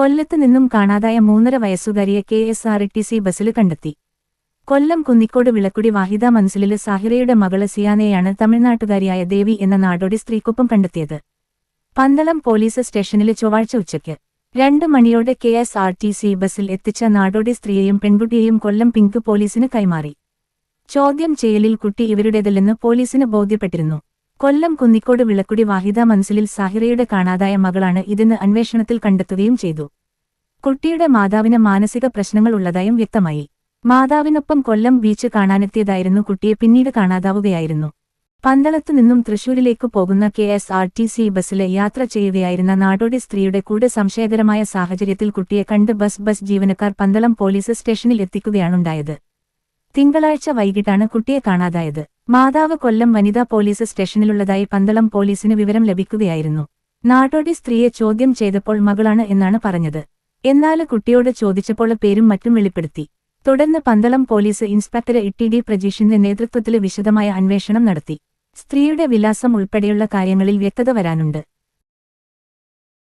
കൊല്ലത്ത് നിന്നും കാണാതായ 3.5 വയസ്സുകാരിയെ KSRTC ബസ്സിൽ കണ്ടെത്തി. കൊല്ലം കുന്നിക്കോട് വിളക്കുടി വാഹിദ മൻസിലില് സാഹിറയുടെ മകള് സിയാനെയാണ് തമിഴ്നാട്ടുകാരിയായ ദേവി എന്ന നാടോടി സ്ത്രീക്കൊപ്പം കണ്ടെത്തിയത്. പന്തളം പോലീസ് സ്റ്റേഷനില് ചൊവ്വാഴ്ച ഉച്ചയ്ക്ക് 2 മണിയോടെ KSRTC ബസ്സിൽ എത്തിച്ച നാടോടി സ്ത്രീയെയും പെൺകുട്ടിയെയും കൊല്ലം പിങ്ക് പോലീസിന് കൈമാറി. ചോദ്യം ചെയ്യലിൽ കുട്ടി ഇവരുടേതല്ലെന്ന് പോലീസിന് ബോധ്യപ്പെട്ടിരുന്നു. കൊല്ലം കുന്നിക്കോട് വിളക്കുടി വാഹിദ മൻസിലിൽ സാഹിറയുടെ കാണാതായ മകളാണ് ഇതെന്ന് അന്വേഷണത്തിൽ കണ്ടെത്തുകയും ചെയ്തു. കുട്ടിയുടെ മാതാവിന് മാനസിക പ്രശ്നങ്ങൾ ഉള്ളതായും വ്യക്തമായി. മാതാവിനൊപ്പം കൊല്ലം ബീച്ച് കാണാനെത്തിയതായിരുന്നു കുട്ടിയെ പിന്നീട് കാണാതാവുകയായിരുന്നു. പന്തളത്തു നിന്നും തൃശൂരിലേക്കു പോകുന്ന KSRTC ബസ്സിലെ യാത്ര ചെയ്യുകയായിരുന്ന നാടോടി സ്ത്രീയുടെ കൂടെ സംശയകരമായ സാഹചര്യത്തിൽ കുട്ടിയെ കണ്ട് ബസ് ജീവനക്കാർ പന്തളം പോലീസ് സ്റ്റേഷനിൽ എത്തിക്കുകയാണുണ്ടായത്. തിങ്കളാഴ്ച വൈകിട്ടാണ് കുട്ടിയെ കാണാതായത്. മാതാവ് കൊല്ലം വനിതാ പോലീസ് സ്റ്റേഷനിലുള്ളതായി പന്തളം പോലീസിന് വിവരം ലഭിക്കുകയായിരുന്നു. നാടോടി സ്ത്രീയെ ചോദ്യം ചെയ്തപ്പോൾ മകളാണ് എന്നാണ് പറഞ്ഞത്. എന്നാല് കുട്ടിയോട് ചോദിച്ചപ്പോൾ പേരും മറ്റും വെളിപ്പെടുത്തി. തുടർന്ന് പന്തളം പോലീസ് ഇൻസ്പെക്ടർ TD പ്രജീഷിന്റെ നേതൃത്വത്തില് വിശദമായ അന്വേഷണം നടത്തി. സ്ത്രീയുടെ വിലാസം ഉൾപ്പെടെയുള്ള കാര്യങ്ങളിൽ വ്യക്തത വരാനുണ്ട്.